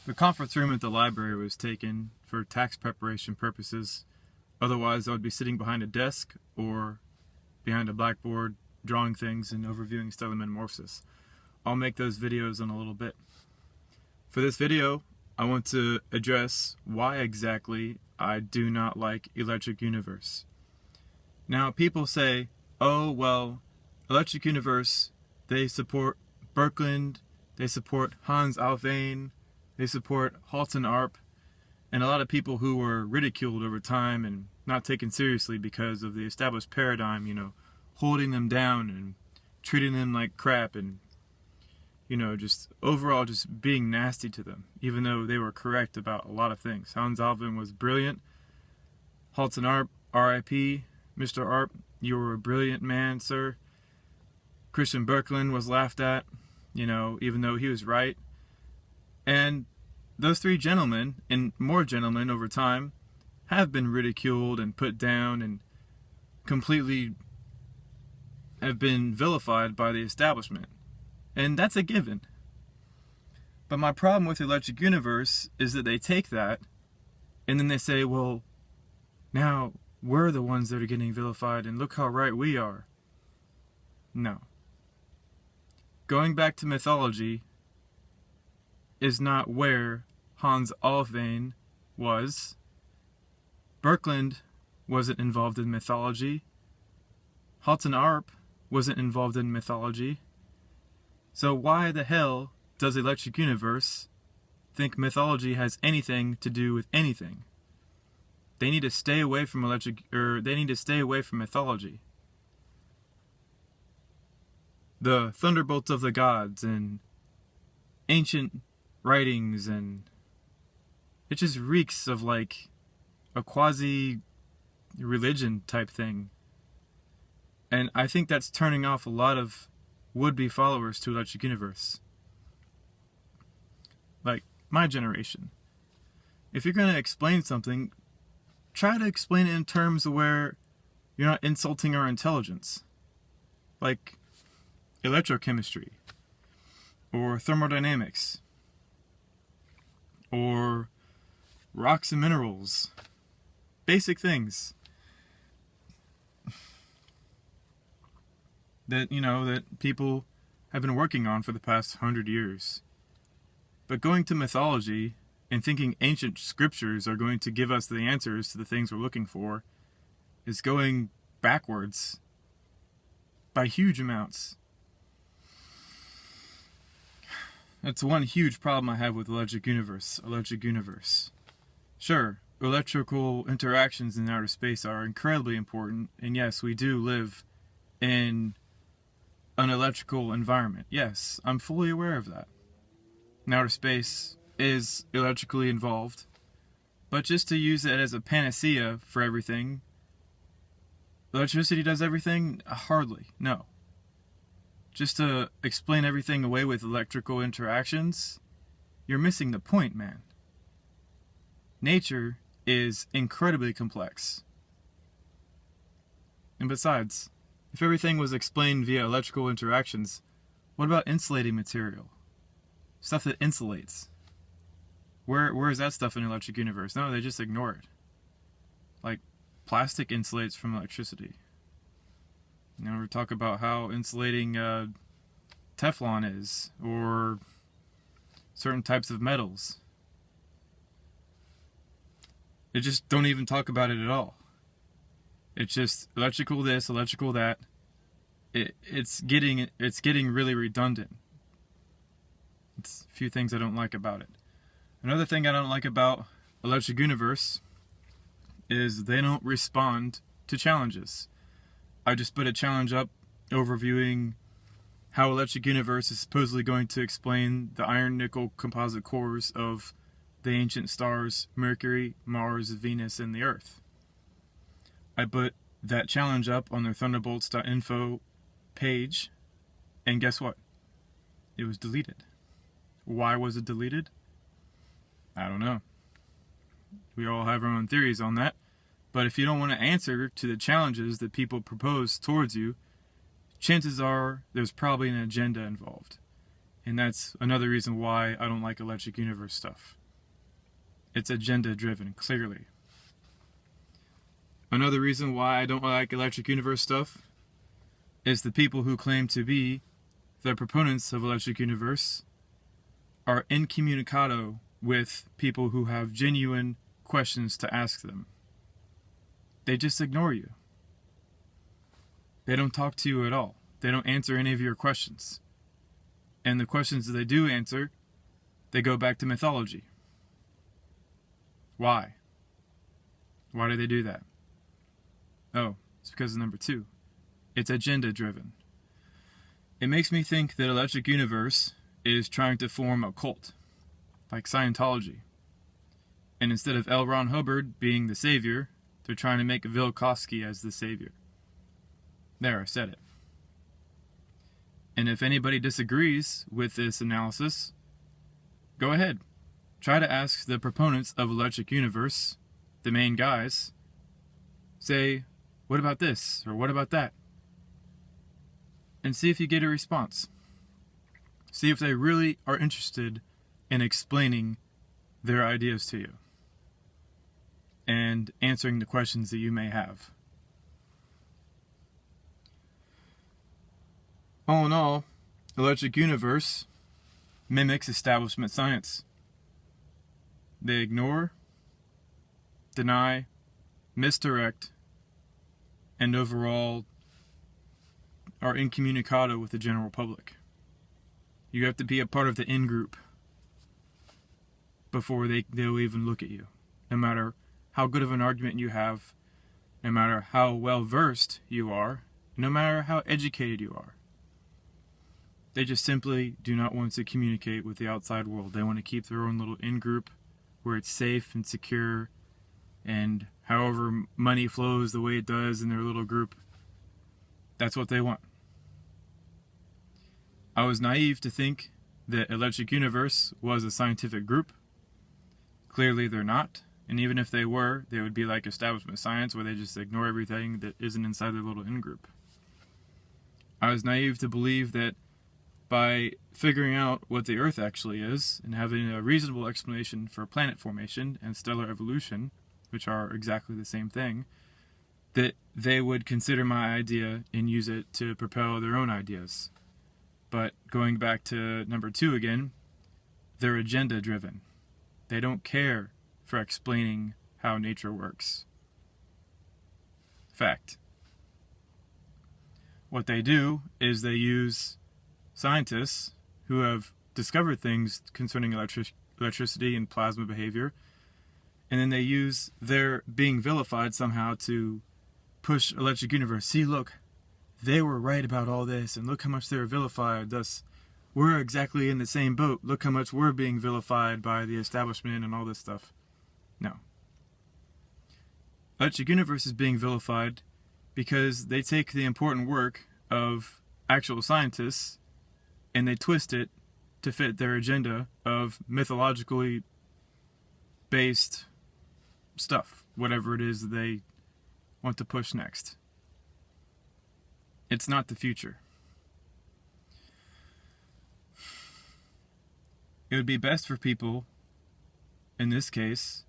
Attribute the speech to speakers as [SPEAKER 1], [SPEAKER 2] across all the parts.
[SPEAKER 1] The conference room at the library was taken for tax preparation purposes. Otherwise, I would be sitting behind a desk or behind a blackboard drawing things and overviewing stellar metamorphosis. I'll make those videos in a little bit. For this video, I want to address why exactly I do not like Electric Universe. Now, people say, oh, well, Electric Universe, they support Birkeland, they support Hans Alfvén, they support Halton Arp, and a lot of people who were ridiculed over time and not taken seriously because of the established paradigm, holding them down and treating them like crap and, just overall just being nasty to them, even though they were correct about a lot of things. Hans Alfvén was brilliant. Halton Arp, R.I.P., Mr. Arp, you were a brilliant man, sir. Christian Birkeland was laughed at, even though he was right. And those three gentlemen, and more gentlemen over time, have been ridiculed and put down and completely have been vilified by the establishment. And that's a given. But my problem with Electric Universe is that they take that and then they say, well, now we're the ones that are getting vilified and look how right we are. No. Going back to mythology is not where Hans Alfvén was. Birkeland wasn't involved in mythology. Halton Arp wasn't involved in mythology. So why the hell does Electric Universe think mythology has anything to do with anything? They need to stay away from mythology. The thunderbolts of the gods and ancient writings, and it just reeks of like a quasi-religion type thing. And I think that's turning off a lot of would-be followers to Electric Universe. Like my generation. If you're going to explain something, try to explain it in terms where you're not insulting our intelligence. Like electrochemistry, or thermodynamics, or rocks and minerals. Basic things that, that people have been working on for the past 100 years. But going to mythology and thinking ancient scriptures are going to give us the answers to the things we're looking for is going backwards by huge amounts. That's one huge problem I have with Electric Universe. Sure, electrical interactions in outer space are incredibly important, and yes, we do live in an electrical environment. Yes, I'm fully aware of that. And outer space is electrically involved, but just to use it as a panacea for everything, electricity does everything? Hardly, no. Just to explain everything away with electrical interactions, you're missing the point, man. Nature is incredibly complex. And besides, if everything was explained via electrical interactions, what about insulating material? Stuff that insulates. Where is that stuff in Electric Universe? No, they just ignore it. Like, plastic insulates from electricity. We talk about how insulating Teflon is, or certain types of metals. They just don't even talk about it at all. It's just electrical this, electrical that. It's getting really redundant. It's a few things I don't like about it. Another thing I don't like about Electric Universe is they don't respond to challenges. I just put a challenge up overviewing how Electric Universe is supposedly going to explain the iron-nickel composite cores of the ancient stars Mercury, Mars, Venus, and the Earth. I put that challenge up on their thunderbolts.info page, and guess what? It was deleted. Why was it deleted? I don't know. We all have our own theories on that. But if you don't want to answer to the challenges that people propose towards you, chances are there's probably an agenda involved. And that's another reason why I don't like Electric Universe stuff. It's agenda driven, clearly. Another reason why I don't like Electric Universe stuff is the people who claim to be the proponents of Electric Universe are incommunicado with people who have genuine questions to ask them. They just ignore you. They don't talk to you at all. They don't answer any of your questions. And the questions that they do answer, they go back to mythology. Why? Why do they do that? Oh, it's because of number 2. It's agenda driven. It makes me think that Electric Universe is trying to form a cult, like Scientology. And instead of L. Ron Hubbard being the savior, they're trying to make Velikovsky as the savior. There, I said it. And if anybody disagrees with this analysis, go ahead. Try to ask the proponents of Electric Universe, the main guys, say, what about this, or what about that? And see if you get a response. See if they really are interested in explaining their ideas to you and answering the questions that you may have. All in all, Electric Universe mimics establishment science. They ignore, deny, misdirect, and overall are incommunicado with the general public. You have to be a part of the in-group before they'll even look at you. No matter how good of an argument you have, no matter how well-versed you are, no matter how educated you are. They just simply do not want to communicate with the outside world. They want to keep their own little in-group where it's safe and secure, and however money flows the way it does in their little group, that's what they want. I was naive to think that Electric Universe was a scientific group. Clearly they're not, and even if they were, they would be like establishment science where they just ignore everything that isn't inside their little in-group. I was naive to believe that by figuring out what the Earth actually is and having a reasonable explanation for planet formation and stellar evolution, which are exactly the same thing, that they would consider my idea and use it to propel their own ideas. But going back to number 2 again, they're agenda driven. They don't care for explaining how nature works. Fact. What they do is they use scientists who have discovered things concerning electricity and plasma behavior, and then they use their being vilified somehow to push Electric Universe. See, look, they were right about all this, and look how much they were vilified. Thus, we're exactly in the same boat. Look how much we're being vilified by the establishment and all this stuff. No. Electric Universe is being vilified because they take the important work of actual scientists and they twist it to fit their agenda of mythologically based stuff, whatever it is that they want to push next. It's not the future. It would be best for people, in this case,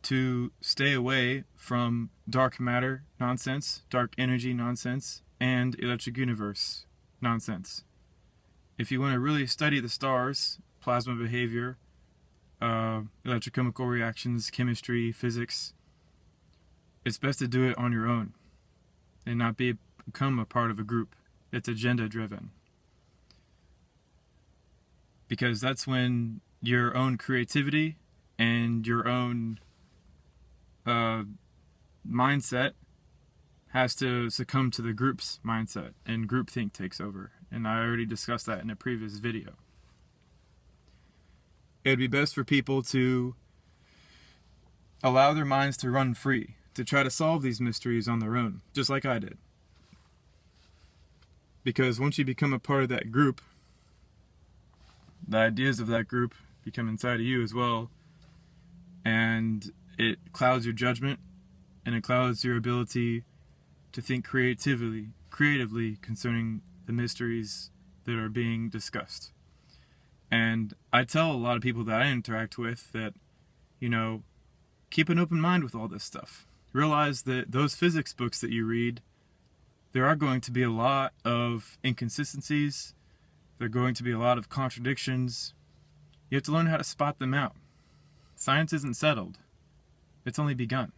[SPEAKER 1] to stay away from dark matter nonsense, dark energy nonsense, and Electric Universe nonsense. If you want to really study the stars, plasma behavior, electrochemical reactions, chemistry, physics, it's best to do it on your own and not become a part of a group. It's agenda driven. Because that's when your own creativity and your own mindset has to succumb to the group's mindset, and groupthink takes over. And I already discussed that in a previous video. It would be best for people to allow their minds to run free, to try to solve these mysteries on their own, just like I did. Because once you become a part of that group, the ideas of that group become inside of you as well, and it clouds your judgment, and it clouds your ability to think creatively concerning the mysteries that are being discussed. And I tell a lot of people that I interact with that, keep an open mind with all this stuff. Realize that those physics books that you read, there are going to be a lot of inconsistencies. There are going to be a lot of contradictions. You have to learn how to spot them out. Science isn't settled. It's only begun.